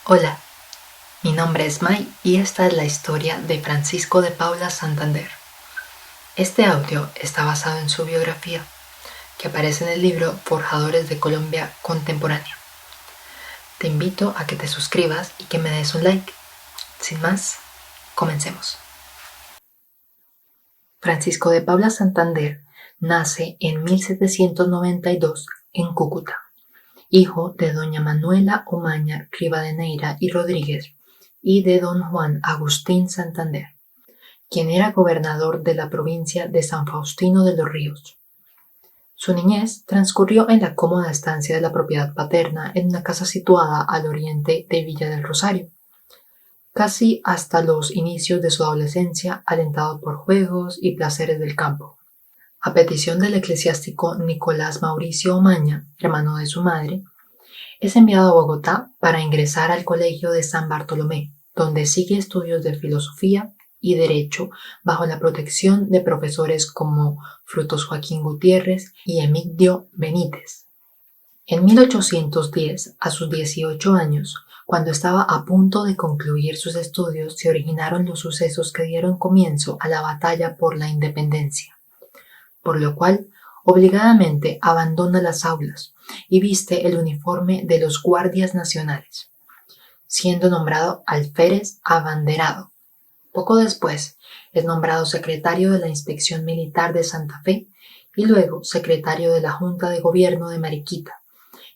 Hola, mi nombre es Mai y esta es la historia de Francisco de Paula Santander. Este audio está basado en su biografía, que aparece en el libro Forjadores de Colombia Contemporánea. Te invito a que te suscribas y que me des un like. Sin más, comencemos. Francisco de Paula Santander nace en 1792 en Cúcuta, hijo de doña Manuela Omaña Rivadeneira y Rodríguez y de don Juan Agustín Santander, quien era gobernador de la provincia de San Faustino de los Ríos. Su niñez transcurrió en la cómoda estancia de la propiedad paterna en una casa situada al oriente de Villa del Rosario, casi hasta los inicios de su adolescencia, alentado por juegos y placeres del campo. A petición del eclesiástico Nicolás Mauricio Omaña, hermano de su madre, es enviado a Bogotá para ingresar al Colegio de San Bartolomé, donde sigue estudios de filosofía y derecho bajo la protección de profesores como Frutos Joaquín Gutiérrez y Emigdio Benítez. En 1810, a sus 18 años, cuando estaba a punto de concluir sus estudios, se originaron los sucesos que dieron comienzo a la batalla por la independencia, por lo cual obligadamente abandona las aulas y viste el uniforme de los guardias nacionales, siendo nombrado alférez abanderado. Poco después es nombrado secretario de la Inspección Militar de Santa Fe y luego secretario de la Junta de Gobierno de Mariquita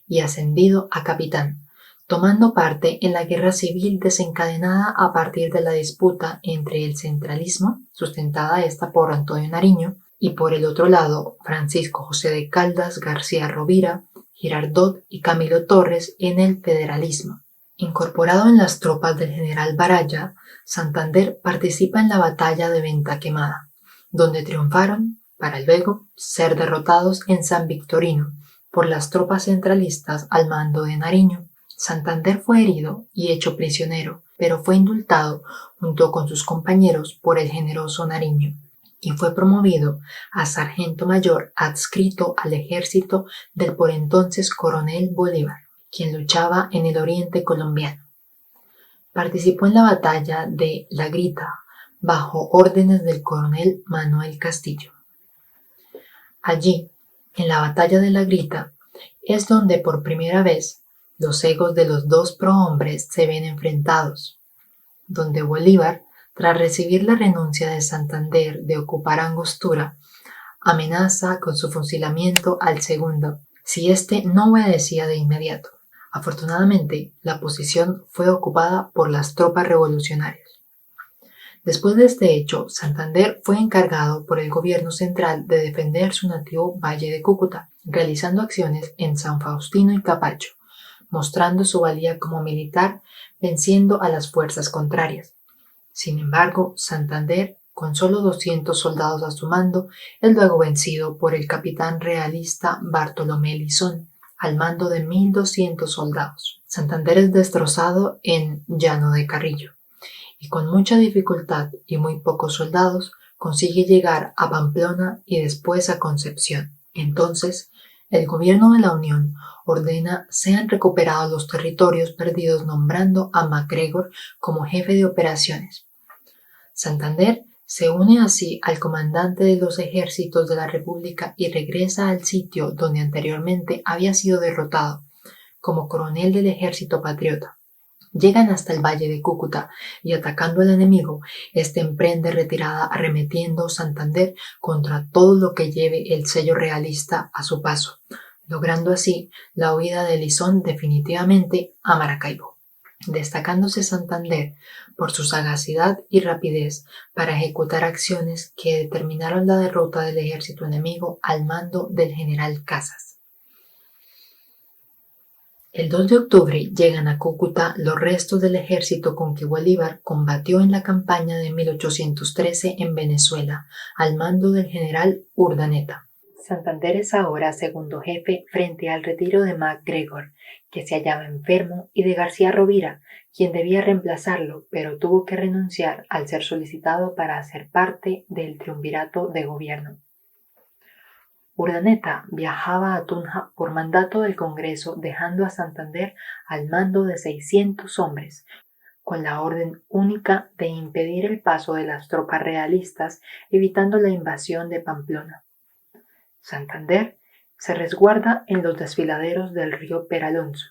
y ascendido a capitán, tomando parte en la guerra civil desencadenada a partir de la disputa entre el centralismo, sustentada esta por Antonio Nariño, y por el otro lado Francisco José de Caldas, García Rovira, Girardot y Camilo Torres en el federalismo. Incorporado en las tropas del general Baraya, Santander participa en la batalla de Venta Quemada, donde triunfaron para luego ser derrotados en San Victorino por las tropas centralistas al mando de Nariño. Santander fue herido y hecho prisionero, pero fue indultado junto con sus compañeros por el generoso Nariño y fue promovido a sargento mayor adscrito al ejército del por entonces coronel Bolívar, quien luchaba en el oriente colombiano. Participó en la batalla de La Grita bajo órdenes del coronel Manuel Castillo. Allí, en la batalla de La Grita, es donde por primera vez los egos de los dos prohombres se ven enfrentados, donde Bolívar, tras recibir la renuncia de Santander de ocupar Angostura, amenaza con su fusilamiento al segundo, si éste no obedecía de inmediato. Afortunadamente, la posición fue ocupada por las tropas revolucionarias. Después de este hecho, Santander fue encargado por el gobierno central de defender su nativo Valle de Cúcuta, realizando acciones en San Faustino y Capacho, mostrando su valía como militar, venciendo a las fuerzas contrarias. Sin embargo, Santander, con solo 200 soldados a su mando, es luego vencido por el capitán realista Bartolomé Lizón, al mando de 1.200 soldados. Santander es destrozado en Llano de Carrillo, y con mucha dificultad y muy pocos soldados consigue llegar a Pamplona y después a Concepción. Entonces, el gobierno de la Unión ordena sean recuperados los territorios perdidos, nombrando a MacGregor como jefe de operaciones. Santander se une así al comandante de los ejércitos de la República y regresa al sitio donde anteriormente había sido derrotado, como coronel del ejército patriota. Llegan hasta el valle de Cúcuta y atacando al enemigo, este emprende retirada arremetiendo Santander contra todo lo que lleve el sello realista a su paso, logrando así la huida de Lizón definitivamente a Maracaibo, destacándose Santander por su sagacidad y rapidez para ejecutar acciones que determinaron la derrota del ejército enemigo al mando del general Casas. El 2 de octubre llegan a Cúcuta los restos del ejército con que Bolívar combatió en la campaña de 1813 en Venezuela, al mando del general Urdaneta. Santander es ahora segundo jefe frente al retiro de MacGregor, que se hallaba enfermo, y de García Rovira, quien debía reemplazarlo, pero tuvo que renunciar al ser solicitado para hacer parte del triunvirato de gobierno. Urdaneta viajaba a Tunja por mandato del Congreso, dejando a Santander al mando de 600 hombres, con la orden única de impedir el paso de las tropas realistas, evitando la invasión de Pamplona. Santander se resguarda en los desfiladeros del río Peralonso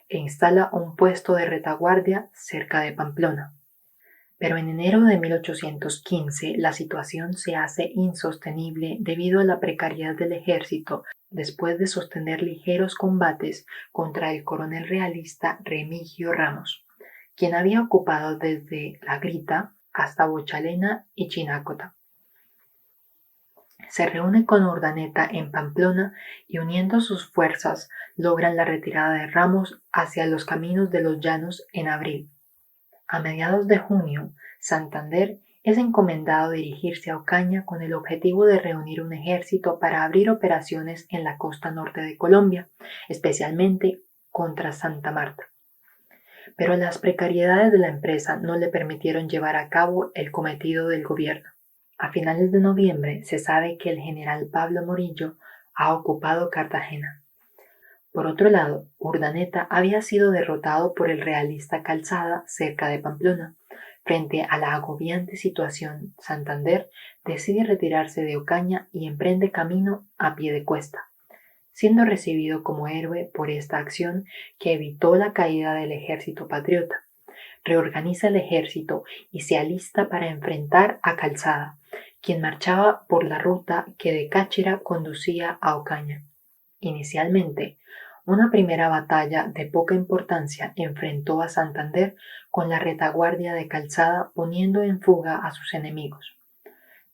e instala un puesto de retaguardia cerca de Pamplona. Pero en enero de 1815 la situación se hace insostenible debido a la precariedad del ejército después de sostener ligeros combates contra el coronel realista Remigio Ramos, quien había ocupado desde La Grita hasta Bochalena y Chinácota. Se reúne con Urdaneta en Pamplona y uniendo sus fuerzas logran la retirada de Ramos hacia los caminos de los llanos en abril. A mediados de junio, Santander es encomendado dirigirse a Ocaña con el objetivo de reunir un ejército para abrir operaciones en la costa norte de Colombia, especialmente contra Santa Marta. Pero las precariedades de la empresa no le permitieron llevar a cabo el cometido del gobierno. A finales de noviembre se sabe que el general Pablo Morillo ha ocupado Cartagena. Por otro lado, Urdaneta había sido derrotado por el realista Calzada cerca de Pamplona. Frente a la agobiante situación, Santander decide retirarse de Ocaña y emprende camino a pie de cuesta, siendo recibido como héroe por esta acción que evitó la caída del ejército patriota. Reorganiza el ejército y se alista para enfrentar a Calzada, quien marchaba por la ruta que de Cáchira conducía a Ocaña. Inicialmente, una primera batalla de poca importancia enfrentó a Santander con la retaguardia de Calzada, poniendo en fuga a sus enemigos.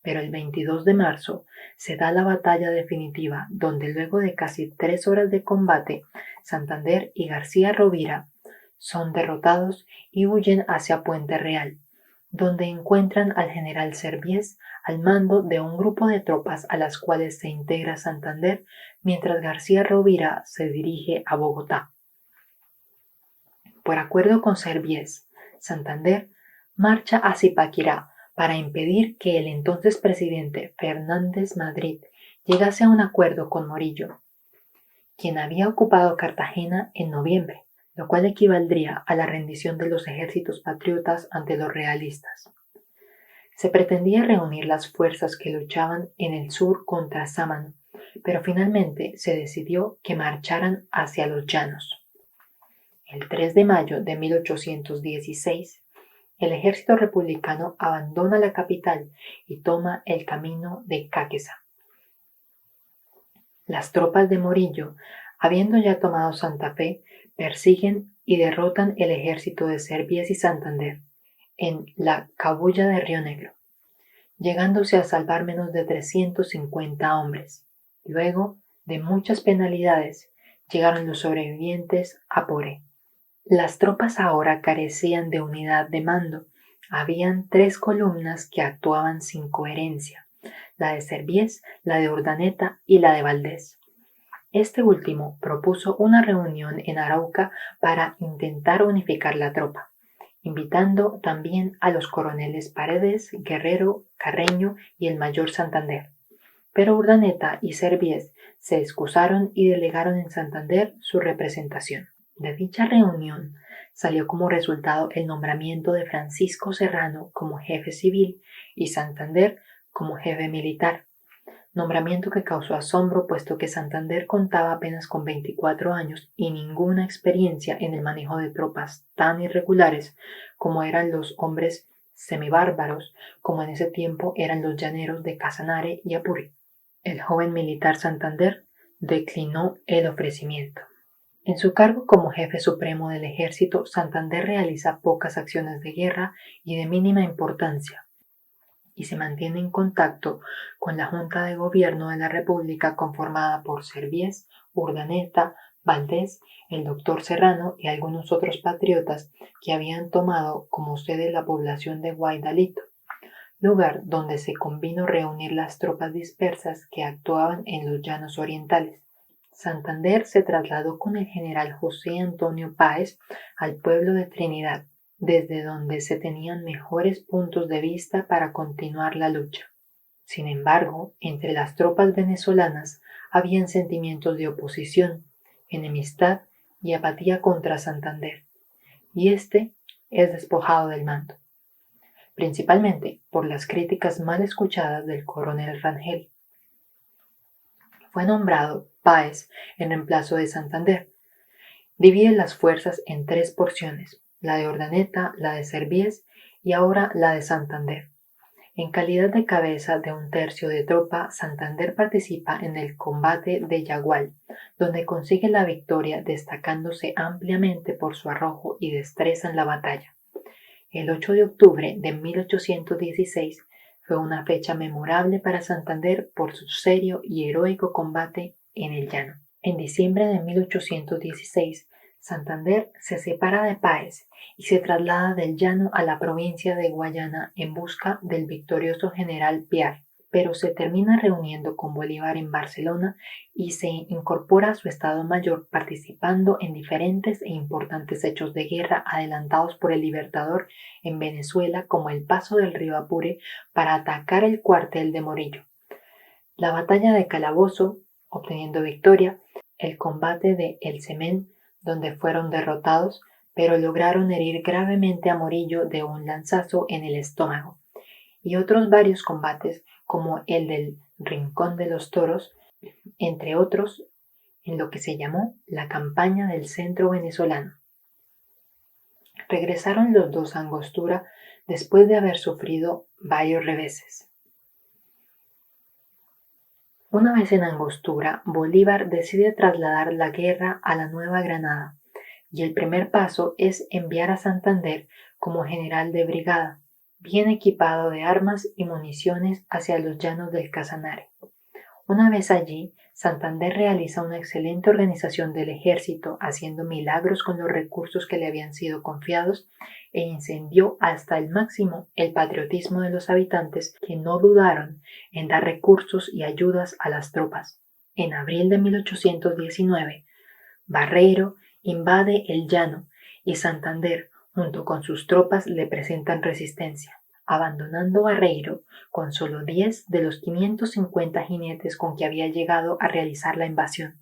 Pero el 22 de marzo se da la batalla definitiva, donde luego de casi 3 horas de combate, Santander y García Rovira son derrotados y huyen hacia Puente Real, donde encuentran al general Serviés al mando de un grupo de tropas a las cuales se integra Santander, mientras García Rovira se dirige a Bogotá. Por acuerdo con Serviés, Santander marcha a Zipaquirá para impedir que el entonces presidente Fernández Madrid llegase a un acuerdo con Morillo, quien había ocupado Cartagena en noviembre, lo cual equivaldría a la rendición de los ejércitos patriotas ante los realistas. Se pretendía reunir las fuerzas que luchaban en el sur contra Sámano, pero finalmente se decidió que marcharan hacia los llanos. El 3 de mayo de 1816, el ejército republicano abandona la capital y toma el camino de Caqueza. Las tropas de Morillo, habiendo ya tomado Santa Fe, persiguen y derrotan el ejército de Serviés y Santander en la Cabuya de Río Negro, llegándose a salvar menos de 350 hombres. Luego de muchas penalidades, llegaron los sobrevivientes a Poré. Las tropas ahora carecían de unidad de mando. Habían 3 columnas que actuaban sin coherencia: la de Serviés, la de Urdaneta y la de Valdés. Este último propuso una reunión en Arauca para intentar unificar la tropa, invitando también a los coroneles Paredes, Guerrero, Carreño y el mayor Santander. Pero Urdaneta y Serviés se excusaron y delegaron en Santander su representación. De dicha reunión salió como resultado el nombramiento de Francisco Serrano como jefe civil y Santander como jefe militar, nombramiento que causó asombro puesto que Santander contaba apenas con 24 años y ninguna experiencia en el manejo de tropas tan irregulares como eran los hombres semibárbaros, como en ese tiempo eran los llaneros de Casanare y Apure. El joven militar Santander declinó el ofrecimiento. En su cargo como jefe supremo del ejército, Santander realiza pocas acciones de guerra y de mínima importancia, y se mantiene en contacto con la Junta de Gobierno de la República conformada por Serviés, Urdaneta, Valdés, el doctor Serrano y algunos otros patriotas que habían tomado como sede la población de Guaidalito, lugar donde se convino reunir las tropas dispersas que actuaban en los llanos orientales. Santander se trasladó con el general José Antonio Páez al pueblo de Trinidad, desde donde se tenían mejores puntos de vista para continuar la lucha. Sin embargo, entre las tropas venezolanas habían sentimientos de oposición, enemistad y apatía contra Santander, y este es despojado del mando, principalmente por las críticas mal escuchadas del coronel Rangel. Fue nombrado Páez en reemplazo de Santander. Divide las fuerzas en 3 porciones, la de Urdaneta, la de Servies y ahora la de Santander. En calidad de cabeza de un tercio de tropa, Santander participa en el combate de Yagual, donde consigue la victoria destacándose ampliamente por su arrojo y destreza en la batalla. El 8 de octubre de 1816 fue una fecha memorable para Santander por su serio y heroico combate en el llano. En diciembre de 1816, Santander se separa de Páez y se traslada del llano a la provincia de Guayana en busca del victorioso general Piar, pero se termina reuniendo con Bolívar en Barcelona y se incorpora a su Estado Mayor participando en diferentes e importantes hechos de guerra adelantados por el Libertador en Venezuela, como el paso del río Apure para atacar el cuartel de Morillo, la batalla de Calabozo, obteniendo victoria, el combate de El Cemén, donde fueron derrotados, pero lograron herir gravemente a Morillo de un lanzazo en el estómago, y otros varios combates como el del Rincón de los Toros, entre otros, en lo que se llamó la campaña del centro venezolano. Regresaron los dos a Angostura después de haber sufrido varios reveses. Una vez en Angostura, Bolívar decide trasladar la guerra a la Nueva Granada, y el primer paso es enviar a Santander como general de brigada, bien equipado de armas y municiones hacia los llanos del Casanare. Una vez allí, Santander realiza una excelente organización del ejército, haciendo milagros con los recursos que le habían sido confiados, e incendió hasta el máximo el patriotismo de los habitantes, que no dudaron en dar recursos y ayudas a las tropas. En abril de 1819, Barreiro invade el llano y Santander, junto con sus tropas, le presentan resistencia, abandonando Barreiro con solo 10 de los 550 jinetes con que había llegado a realizar la invasión.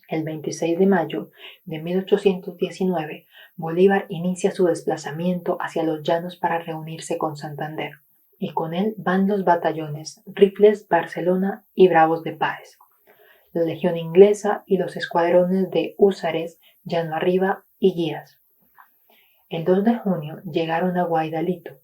El 26 de mayo de 1819, Bolívar inicia su desplazamiento hacia los llanos para reunirse con Santander, y con él van los batallones Rifles, Barcelona y Bravos de Páez, la Legión Inglesa y los escuadrones de húsares, Llano Arriba y Guías. El 2 de junio llegaron a Guaidalito.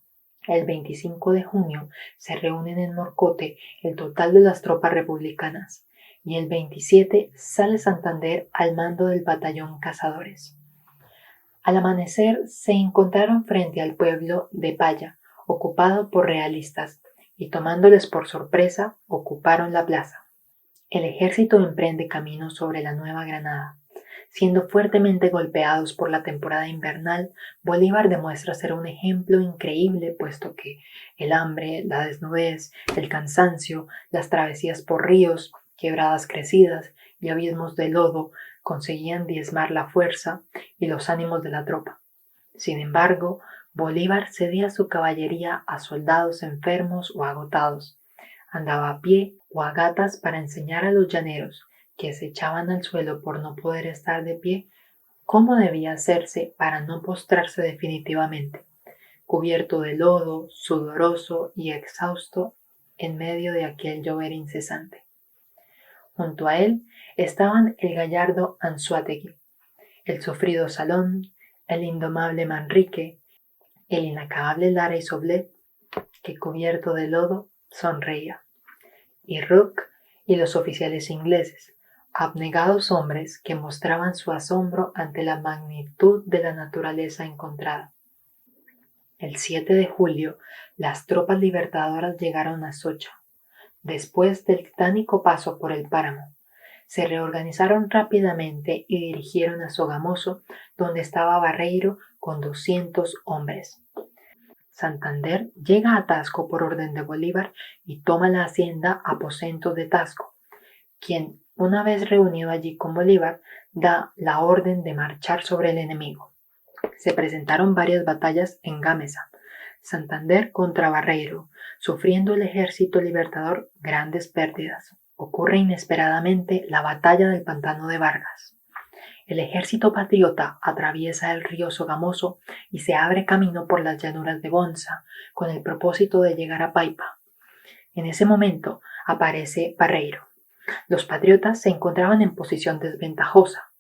El 25 de junio se reúnen en Morcote el total de las tropas republicanas, y el 27 sale Santander al mando del batallón Cazadores. Al amanecer se encontraron frente al pueblo de Paya, ocupado por realistas, y tomándoles por sorpresa, ocuparon la plaza. El ejército emprende camino sobre la Nueva Granada. Siendo fuertemente golpeados por la temporada invernal, Bolívar demuestra ser un ejemplo increíble, puesto que el hambre, la desnudez, el cansancio, las travesías por ríos, quebradas crecidas y abismos de lodo conseguían diezmar la fuerza y los ánimos de la tropa. Sin embargo, Bolívar cedía su caballería a soldados enfermos o agotados. Andaba a pie o a gatas para enseñar a los llaneros, que se echaban al suelo por no poder estar de pie, cómo debía hacerse para no postrarse definitivamente, cubierto de lodo, sudoroso y exhausto en medio de aquel llover incesante. Junto a él estaban el gallardo Anzoátegui, el sufrido Salón, el indomable Manrique, el inacabable Lara y Soblet, que cubierto de lodo sonreía, y Rooke y los oficiales ingleses, abnegados hombres que mostraban su asombro ante la magnitud de la naturaleza encontrada. El 7 de julio, las tropas libertadoras llegaron a Socha. Después del titánico paso por el páramo, se reorganizaron rápidamente y dirigieron a Sogamoso, donde estaba Barreiro con 200 hombres. Santander llega a Tasco por orden de Bolívar y toma la hacienda Aposento de Tasco, quien, una vez reunido allí con Bolívar, da la orden de marchar sobre el enemigo. Se presentaron varias batallas en Gámeza, Santander contra Barreiro, sufriendo el ejército libertador grandes pérdidas. ocurre inesperadamente la batalla del Pantano de Vargas. El ejército patriota atraviesa el río Sogamoso y se abre camino por las llanuras de Bonza con el propósito de llegar a Paipa. En ese momento aparece Barreiro. Los patriotas se encontraban en posición desventajosa.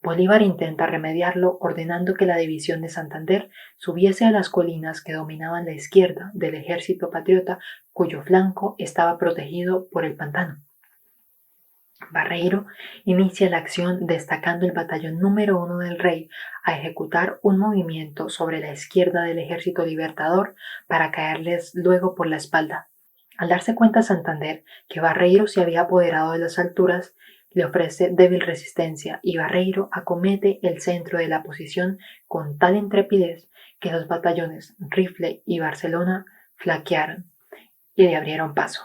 Bolívar intenta remediarlo ordenando que la división de Santander subiese a las colinas que dominaban la izquierda del ejército patriota, cuyo flanco estaba protegido por el pantano. Barreiro inicia la acción destacando el batallón número 1 del Rey a ejecutar un movimiento sobre la izquierda del ejército libertador para caerles luego por la espalda. Al darse cuenta Santander que Barreiro se había apoderado de las alturas, le ofrece débil resistencia y Barreiro acomete el centro de la posición con tal intrepidez que los batallones Rifle y Barcelona flaquearon y le abrieron paso.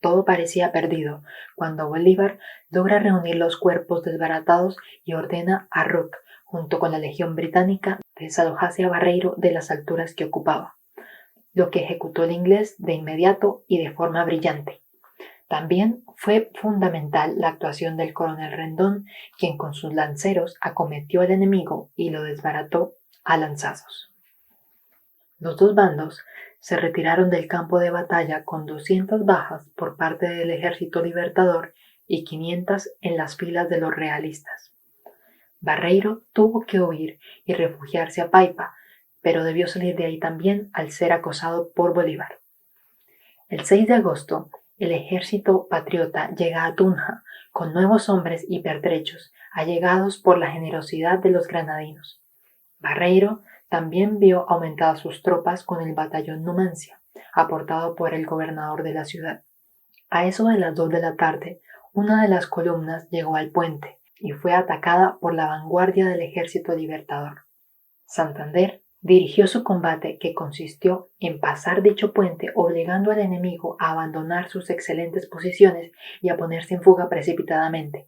Todo parecía perdido cuando Bolívar logra reunir los cuerpos desbaratados y ordena a Rooke, junto con la legión británica, desalojase a Barreiro de las alturas que ocupaba, lo que ejecutó el inglés de inmediato y de forma brillante. También fue fundamental la actuación del coronel Rendón, quien con sus lanceros acometió al enemigo y lo desbarató a lanzazos. Los dos bandos se retiraron del campo de batalla con 200 bajas por parte del ejército libertador y 500 en las filas de los realistas. Barreiro tuvo que huir y refugiarse a Paipa, pero debió salir de ahí también al ser acosado por Bolívar. El 6 de agosto, el ejército patriota llega a Tunja con nuevos hombres y pertrechos, allegados por la generosidad de los granadinos. Barreiro también vio aumentadas sus tropas con el batallón Numancia, aportado por el gobernador de la ciudad. A eso de las 2 de la tarde, una de las columnas llegó al puente y fue atacada por la vanguardia del ejército libertador. Santander dirigió su combate, que consistió en pasar dicho puente obligando al enemigo a abandonar sus excelentes posiciones y a ponerse en fuga precipitadamente.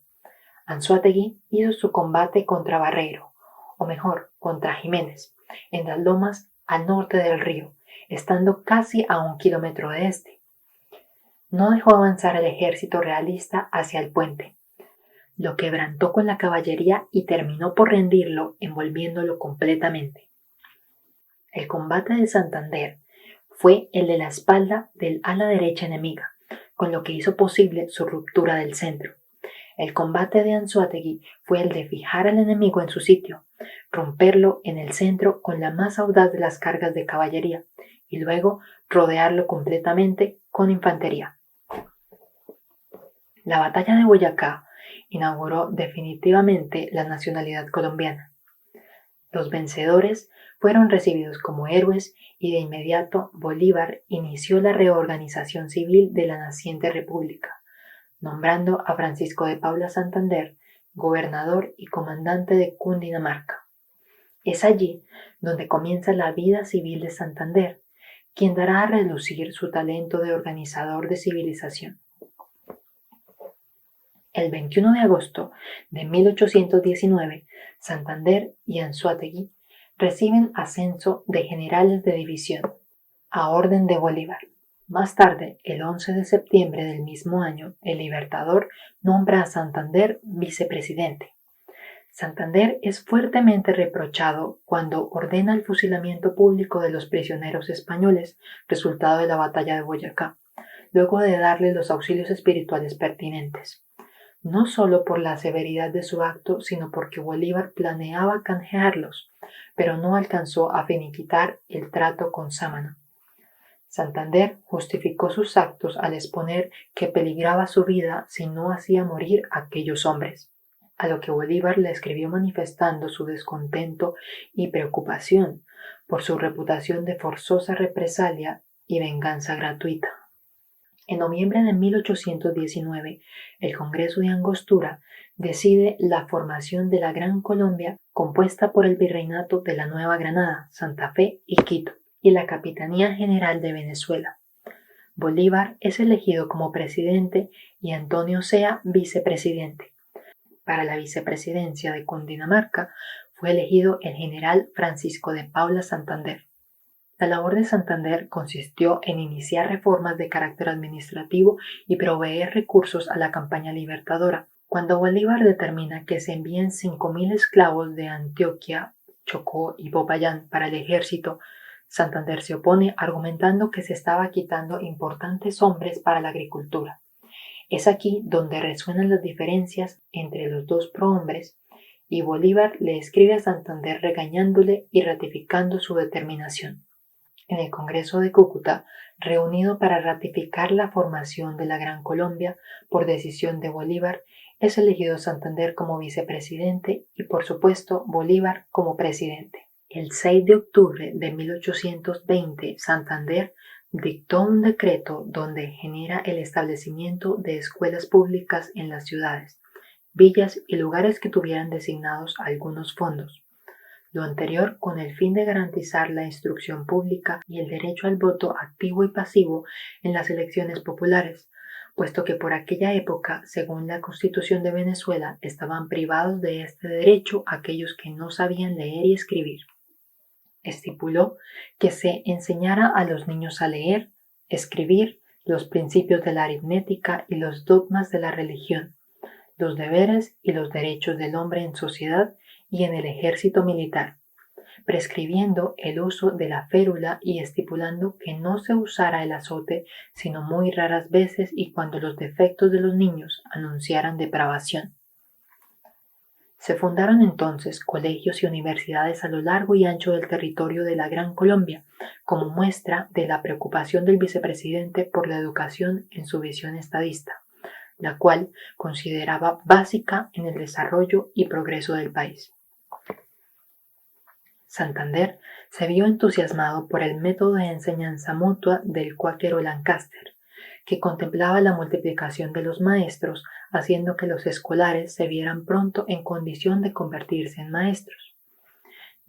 Anzoátegui hizo su combate contra Barreiro, o mejor, contra Jiménez, en las lomas al norte del río, estando casi a 1 kilómetro de este. No dejó avanzar al ejército realista hacia el puente. Lo quebrantó con la caballería y terminó por rendirlo, envolviéndolo completamente. El combate de Santander fue el de la espalda del ala derecha enemiga, con lo que hizo posible su ruptura del centro. El combate de Anzoátegui fue el de fijar al enemigo en su sitio, romperlo en el centro con la más audaz de las cargas de caballería y luego rodearlo completamente con infantería. La batalla de Boyacá inauguró definitivamente la nacionalidad colombiana. Los vencedores fueron recibidos como héroes y de inmediato Bolívar inició la reorganización civil de la naciente república, nombrando a Francisco de Paula Santander gobernador y comandante de Cundinamarca. Es allí donde comienza la vida civil de Santander, quien dará a relucir su talento de organizador de civilización. El 21 de agosto de 1819, Santander y Anzoátegui reciben ascenso de generales de división, a orden de Bolívar. Más tarde, el 11 de septiembre del mismo año, el Libertador nombra a Santander vicepresidente. Santander es fuertemente reprochado cuando ordena el fusilamiento público de los prisioneros españoles, resultado de la batalla de Boyacá, luego de darle los auxilios espirituales pertinentes. No solo por la severidad de su acto, sino porque Bolívar planeaba canjearlos, pero no alcanzó a finiquitar el trato con Sámano. Santander justificó sus actos al exponer que peligraba su vida si no hacía morir a aquellos hombres, a lo que Bolívar le escribió manifestando su descontento y preocupación por su reputación de forzosa represalia y venganza gratuita. En noviembre de 1819, el Congreso de Angostura decide la formación de la Gran Colombia, compuesta por el Virreinato de la Nueva Granada, Santa Fe y Quito, y la Capitanía General de Venezuela. Bolívar es elegido como presidente y Antonio Sea vicepresidente. Para la vicepresidencia de Cundinamarca fue elegido el general Francisco de Paula Santander. La labor de Santander consistió en iniciar reformas de carácter administrativo y proveer recursos a la campaña libertadora. Cuando Bolívar determina que se envíen 5.000 esclavos de Antioquia, Chocó y Popayán para el ejército, Santander se opone argumentando que se estaba quitando importantes hombres para la agricultura. Es aquí donde resuenan las diferencias entre los dos prohombres y Bolívar le escribe a Santander regañándole y ratificando su determinación. En el Congreso de Cúcuta, reunido para ratificar la formación de la Gran Colombia por decisión de Bolívar, es elegido Santander como vicepresidente y, por supuesto, Bolívar como presidente. El 6 de octubre de 1820, Santander dictó un decreto donde genera el establecimiento de escuelas públicas en las ciudades, villas y lugares que tuvieran designados algunos fondos. Lo anterior con el fin de garantizar la instrucción pública y el derecho al voto activo y pasivo en las elecciones populares, puesto que por aquella época, según la Constitución de Venezuela, estaban privados de este derecho aquellos que no sabían leer y escribir. Estipuló que se enseñara a los niños a leer, escribir, los principios de la aritmética y los dogmas de la religión, los deberes y los derechos del hombre en sociedad y en el ejército militar, prescribiendo el uso de la férula y estipulando que no se usara el azote sino muy raras veces y cuando los defectos de los niños anunciaran depravación. Se fundaron entonces colegios y universidades a lo largo y ancho del territorio de la Gran Colombia, como muestra de la preocupación del vicepresidente por la educación en su visión estadista, la cual consideraba básica en el desarrollo y progreso del país. Santander se vio entusiasmado por el método de enseñanza mutua del cuáquero Lancaster, que contemplaba la multiplicación de los maestros, haciendo que los escolares se vieran pronto en condición de convertirse en maestros.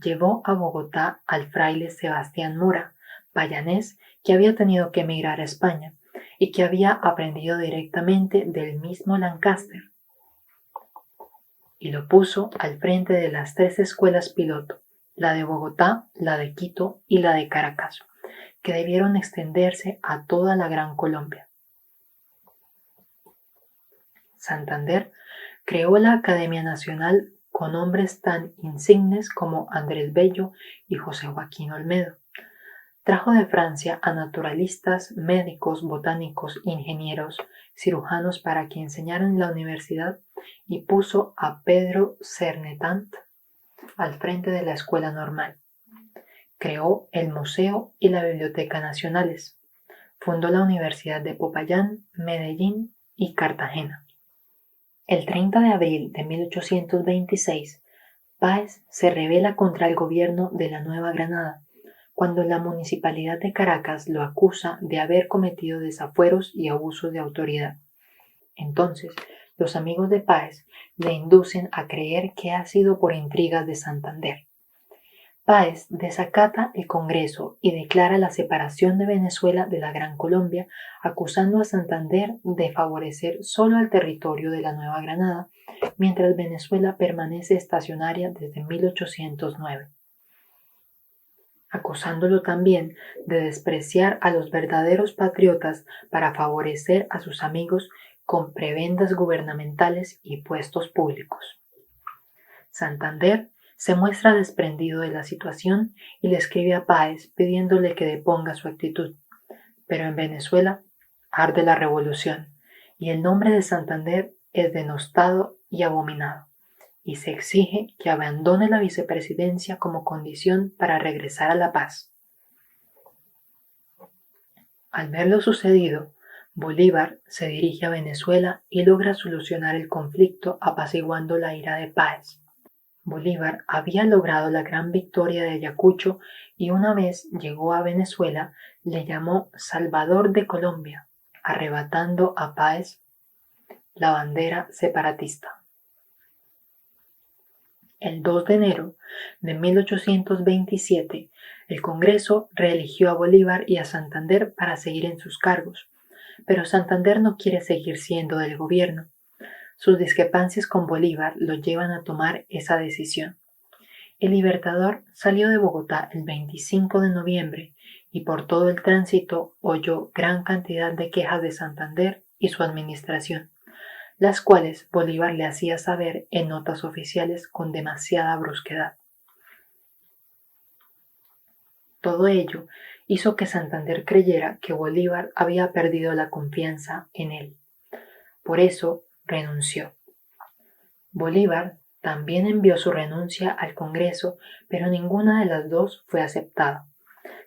Llevó a Bogotá al fraile Sebastián Mora, payanés que había tenido que emigrar a España y que había aprendido directamente del mismo Lancaster, y lo puso al frente de las 3 escuelas piloto, la de Bogotá, la de Quito y la de Caracas, que debieron extenderse a toda la Gran Colombia. Santander creó la Academia Nacional con hombres tan insignes como Andrés Bello y José Joaquín Olmedo. Trajo de Francia a naturalistas, médicos, botánicos, ingenieros, cirujanos para que enseñaran en la universidad y puso a Pedro Cernetant al frente de la escuela normal. Creó el Museo y la Biblioteca Nacionales. Fundó la Universidad de Popayán, Medellín y Cartagena. El 30 de abril de 1826, Páez se rebela contra el gobierno de la Nueva Granada, cuando la Municipalidad de Caracas lo acusa de haber cometido desafueros y abusos de autoridad. Entonces, los amigos de Páez le inducen a creer que ha sido por intrigas de Santander. Páez desacata el Congreso y declara la separación de Venezuela de la Gran Colombia, acusando a Santander de favorecer solo al territorio de la Nueva Granada, mientras Venezuela permanece estacionaria desde 1809. Acusándolo también de despreciar a los verdaderos patriotas para favorecer a sus amigos con prebendas gubernamentales y puestos públicos. Santander se muestra desprendido de la situación y le escribe a Páez pidiéndole que deponga su actitud. Pero en Venezuela arde la revolución y el nombre de Santander es denostado y abominado, y se exige que abandone la vicepresidencia como condición para regresar a la paz. Al ver lo sucedido, Bolívar se dirige a Venezuela y logra solucionar el conflicto apaciguando la ira de Páez. Bolívar había logrado la gran victoria de Ayacucho y una vez llegó a Venezuela le llamó Salvador de Colombia, arrebatando a Páez la bandera separatista. El 2 de enero de 1827, el Congreso reeligió a Bolívar y a Santander para seguir en sus cargos, pero Santander no quiere seguir siendo del gobierno. Sus discrepancias con Bolívar lo llevan a tomar esa decisión. El Libertador salió de Bogotá el 25 de noviembre y por todo el tránsito oyó gran cantidad de quejas de Santander y su administración, las cuales Bolívar le hacía saber en notas oficiales con demasiada brusquedad. Todo ello hizo que Santander creyera que Bolívar había perdido la confianza en él. Por eso renunció. Bolívar también envió su renuncia al Congreso, pero ninguna de las dos fue aceptada.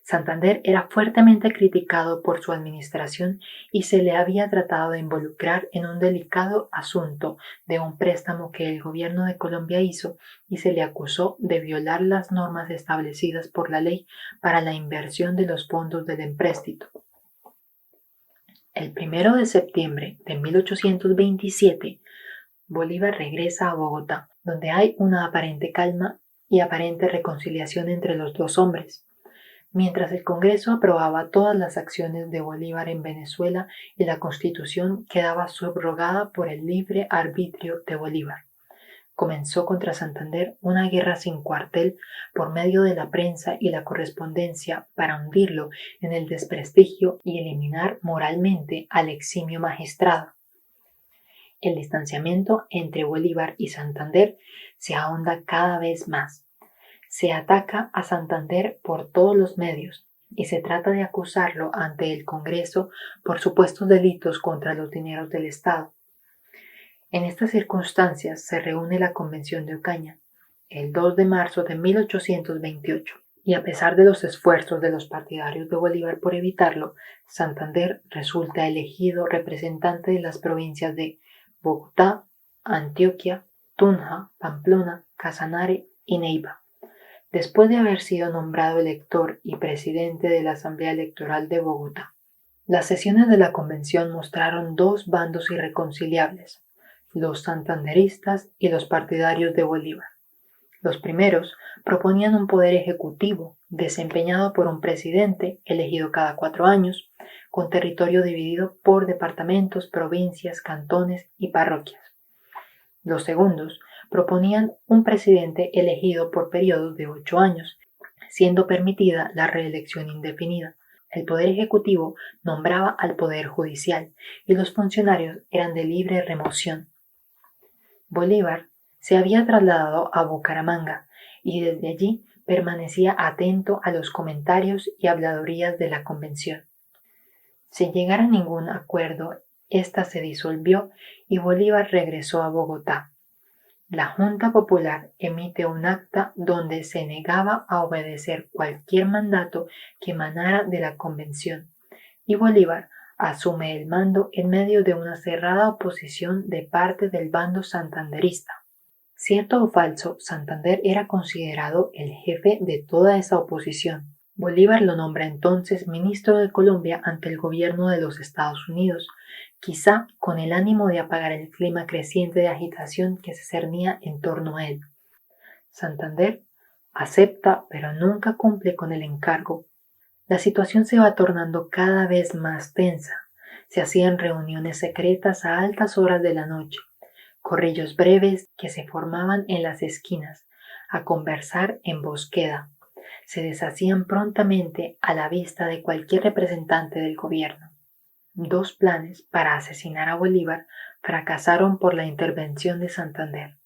Santander era fuertemente criticado por su administración y se le había tratado de involucrar en un delicado asunto de un préstamo que el gobierno de Colombia hizo y se le acusó de violar las normas establecidas por la ley para la inversión de los fondos del empréstito. El 1 de septiembre de 1827, Bolívar regresa a Bogotá, donde hay una aparente calma y aparente reconciliación entre los dos hombres. Mientras el Congreso aprobaba todas las acciones de Bolívar en Venezuela y la Constitución quedaba subrogada por el libre arbitrio de Bolívar, comenzó contra Santander una guerra sin cuartel por medio de la prensa y la correspondencia para hundirlo en el desprestigio y eliminar moralmente al eximio magistrado. El distanciamiento entre Bolívar y Santander se ahonda cada vez más. Se ataca a Santander por todos los medios y se trata de acusarlo ante el Congreso por supuestos delitos contra los dineros del Estado. En estas circunstancias se reúne la Convención de Ocaña, el 2 de marzo de 1828, y a pesar de los esfuerzos de los partidarios de Bolívar por evitarlo, Santander resulta elegido representante de las provincias de Bogotá, Antioquia, Tunja, Pamplona, Casanare y Neiva. Después de haber sido nombrado elector y presidente de la Asamblea Electoral de Bogotá. Las sesiones de la convención mostraron dos bandos irreconciliables, los santanderistas y los partidarios de Bolívar. Los primeros proponían un poder ejecutivo desempeñado por un presidente elegido cada 4 años, con territorio dividido por departamentos, provincias, cantones y parroquias. Los segundos proponían un presidente elegido por periodos de 8 años, siendo permitida la reelección indefinida. El Poder Ejecutivo nombraba al Poder Judicial y los funcionarios eran de libre remoción. Bolívar se había trasladado a Bucaramanga y desde allí permanecía atento a los comentarios y habladurías de la convención. Sin llegar a ningún acuerdo, ésta se disolvió y Bolívar regresó a Bogotá. La Junta Popular emite un acta donde se negaba a obedecer cualquier mandato que emanara de la convención, y Bolívar asume el mando en medio de una cerrada oposición de parte del bando santanderista. Cierto o falso, Santander era considerado el jefe de toda esa oposición. Bolívar lo nombra entonces ministro de Colombia ante el gobierno de los Estados Unidos, quizá con el ánimo de apagar el clima creciente de agitación que se cernía en torno a él. Santander acepta, pero nunca cumple con el encargo. La situación se va tornando cada vez más tensa. Se hacían reuniones secretas a altas horas de la noche, corrillos breves que se formaban en las esquinas, a conversar en bosqueda. Se deshacían prontamente a la vista de cualquier representante del gobierno. 2 planes para asesinar a Bolívar fracasaron por la intervención de Santander.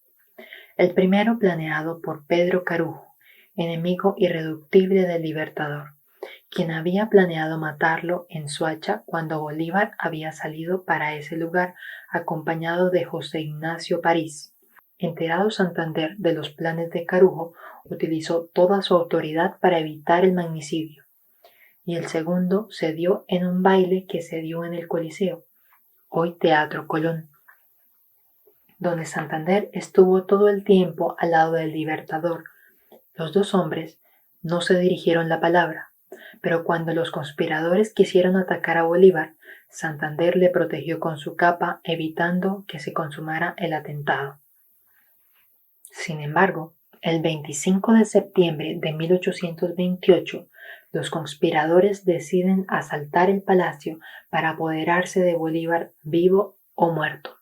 El primero planeado por Pedro Carujo, enemigo irreductible del Libertador, quien había planeado matarlo en Soacha cuando Bolívar había salido para ese lugar acompañado de José Ignacio París. Enterado Santander de los planes de Carujo, utilizó toda su autoridad para evitar el magnicidio. Y el segundo se dio en un baile que se dio en el Coliseo, hoy Teatro Colón, donde Santander estuvo todo el tiempo al lado del Libertador. Los 2 hombres no se dirigieron la palabra, pero cuando los conspiradores quisieron atacar a Bolívar, Santander le protegió con su capa, evitando que se consumara el atentado. Sin embargo, el 25 de septiembre de 1828, los conspiradores deciden asaltar el palacio para apoderarse de Bolívar vivo o muerto.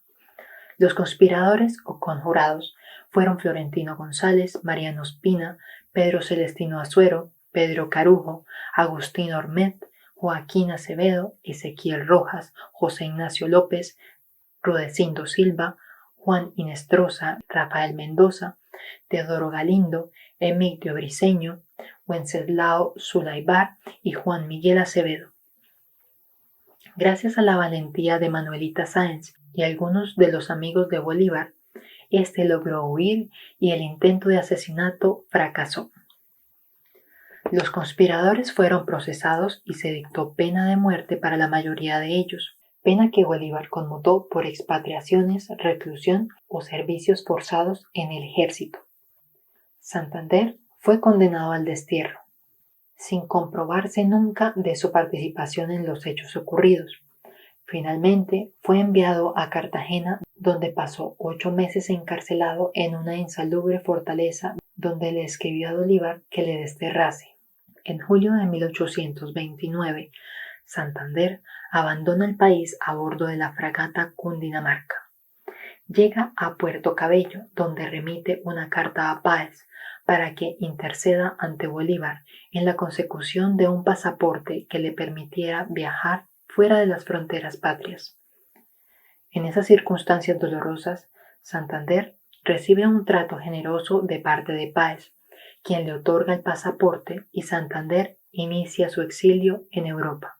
Los conspiradores o conjurados fueron Florentino González, Mariano Ospina, Pedro Celestino Azuero, Pedro Carujo, Agustín Ormet, Joaquín Acevedo, Ezequiel Rojas, José Ignacio López, Rudecindo Silva, Juan Inestrosa, Rafael Mendoza, Teodoro Galindo, Emilio Briceño, Wenceslao Zulaibar y Juan Miguel Acevedo. Gracias a la valentía de Manuelita Sáenz y algunos de los amigos de Bolívar, este logró huir y el intento de asesinato fracasó. Los conspiradores fueron procesados y se dictó pena de muerte para la mayoría de ellos, pena que Bolívar conmutó por expatriaciones, reclusión o servicios forzados en el ejército. Santander fue condenado al destierro, sin comprobarse nunca de su participación en los hechos ocurridos. Finalmente fue enviado a Cartagena, donde pasó 8 meses encarcelado en una insalubre fortaleza donde le escribió a Bolívar que le desterrase. En julio de 1829, Santander abandona el país a bordo de la fragata Cundinamarca. Llega a Puerto Cabello, donde remite una carta a Páez para que interceda ante Bolívar en la consecución de un pasaporte que le permitiera viajar fuera de las fronteras patrias. En esas circunstancias dolorosas, Santander recibe un trato generoso de parte de Páez, quien le otorga el pasaporte, y Santander inicia su exilio en Europa.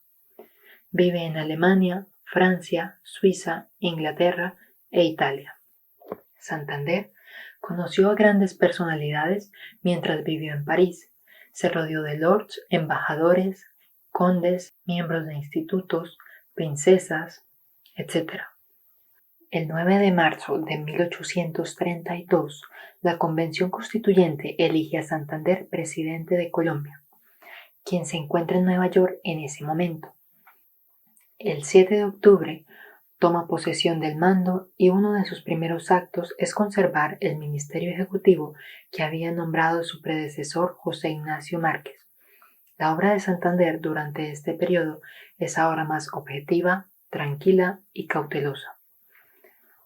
Vive en Alemania, Francia, Suiza, Inglaterra e Italia. Santander conoció a grandes personalidades mientras vivió en París. Se rodeó de lords, embajadores, condes, miembros de institutos, princesas, etc. El 9 de marzo de 1832, la Convención Constituyente elige a Santander presidente de Colombia, quien se encuentra en Nueva York en ese momento. El 7 de octubre toma posesión del mando y uno de sus primeros actos es conservar el ministerio ejecutivo que había nombrado su predecesor José Ignacio Márquez. La obra de Santander durante este periodo es ahora más objetiva, tranquila y cautelosa.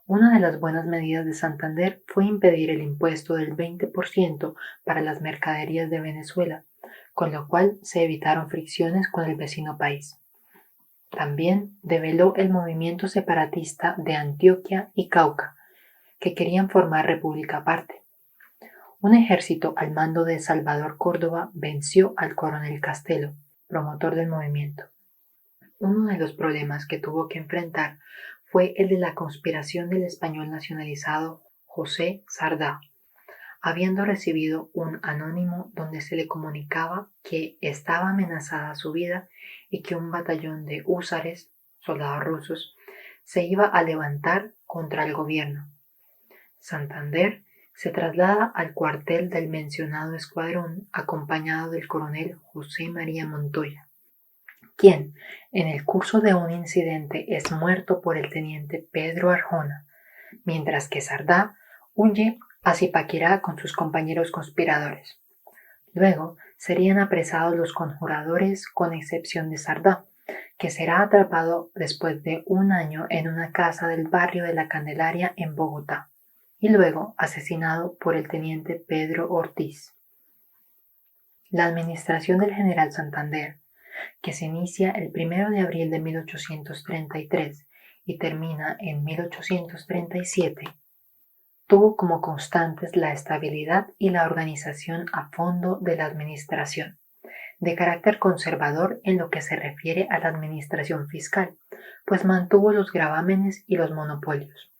Una de las buenas medidas de Santander fue impedir el impuesto del 20% para las mercaderías de Venezuela, con lo cual se evitaron fricciones con el vecino país. También develó el movimiento separatista de Antioquia y Cauca, que querían formar república aparte. Un ejército al mando de Salvador Córdoba venció al coronel Castelo, promotor del movimiento. Uno de los problemas que tuvo que enfrentar fue el de la conspiración del español nacionalizado José Sardá, habiendo recibido un anónimo donde se le comunicaba que estaba amenazada su vida y que un batallón de húsares, soldados rusos, se iba a levantar contra el gobierno. Santander se traslada al cuartel del mencionado escuadrón acompañado del coronel José María Montoya, quien, en el curso de un incidente, es muerto por el teniente Pedro Arjona, mientras que Sardá huye a Zipaquirá con sus compañeros conspiradores. Luego serían apresados los conjuradores con excepción de Sardá, que será atrapado después de un año en una casa del barrio de la Candelaria en Bogotá, y luego asesinado por el teniente Pedro Ortiz. La administración del general Santander, que se inicia el 1 de abril de 1833 y termina en 1837, tuvo como constantes la estabilidad y la organización a fondo de la administración, de carácter conservador en lo que se refiere a la administración fiscal, pues mantuvo los gravámenes y los monopolios,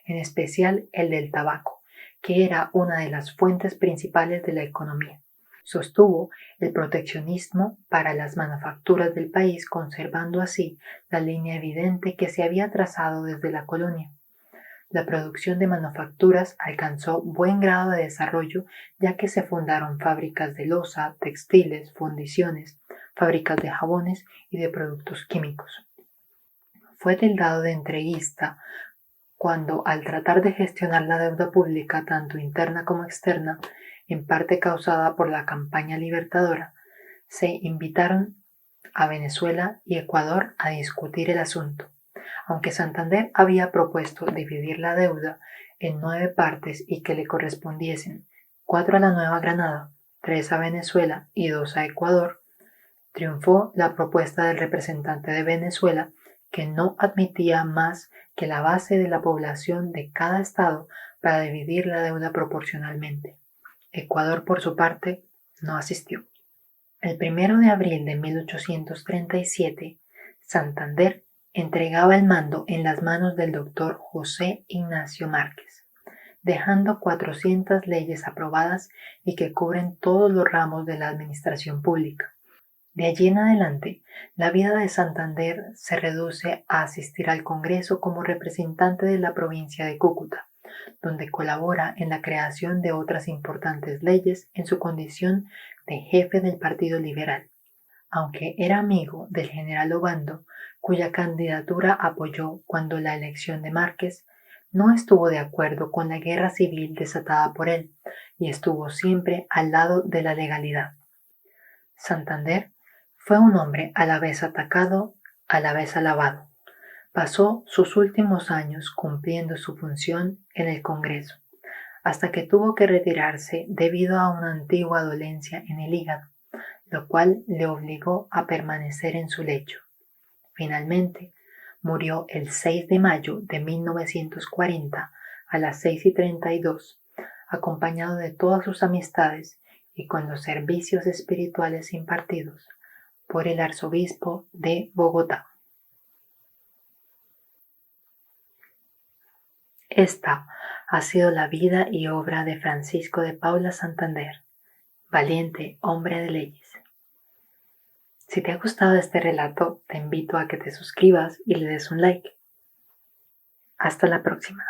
en especial el del tabaco, que era una de las fuentes principales de la economía. Sostuvo el proteccionismo para las manufacturas del país, conservando así la línea evidente que se había trazado desde la colonia. La producción de manufacturas alcanzó buen grado de desarrollo, ya que se fundaron fábricas de loza, textiles, fundiciones, fábricas de jabones y de productos químicos. Fue tildado de entreguista cuando, al tratar de gestionar la deuda pública tanto interna como externa, en parte causada por la campaña libertadora, se invitaron a Venezuela y Ecuador a discutir el asunto. Aunque Santander había propuesto dividir la deuda, en 9 partes y que le correspondiesen 4 a la Nueva Granada, 3 a Venezuela y 2 a Ecuador, triunfó la propuesta del representante de Venezuela, que no admitía más que la base de la población de cada estado para dividir la deuda proporcionalmente. Ecuador, por su parte, no asistió. El 1 de abril de 1837, Santander entregaba el mando en las manos del doctor José Ignacio Márquez, dejando 400 leyes aprobadas y que cubren todos los ramos de la administración pública. De allí en adelante, la vida de Santander se reduce a asistir al Congreso como representante de la provincia de Cúcuta, donde colabora en la creación de otras importantes leyes en su condición de jefe del Partido Liberal, aunque era amigo del general Obando, cuya candidatura apoyó cuando la elección de Márquez. No estuvo de acuerdo con la guerra civil desatada por él y estuvo siempre al lado de la legalidad. Santander fue un hombre a la vez atacado, a la vez alabado. Pasó sus últimos años cumpliendo su función en el Congreso, hasta que tuvo que retirarse debido a una antigua dolencia en el hígado, lo cual le obligó a permanecer en su lecho. Finalmente, murió el 6 de mayo de 1940 a las 6:32, acompañado de todas sus amistades y con los servicios espirituales impartidos por el arzobispo de Bogotá. Esta ha sido la vida y obra de Francisco de Paula Santander, valiente hombre de leyes. Si te ha gustado este relato, te invito a que te suscribas y le des un like. Hasta la próxima.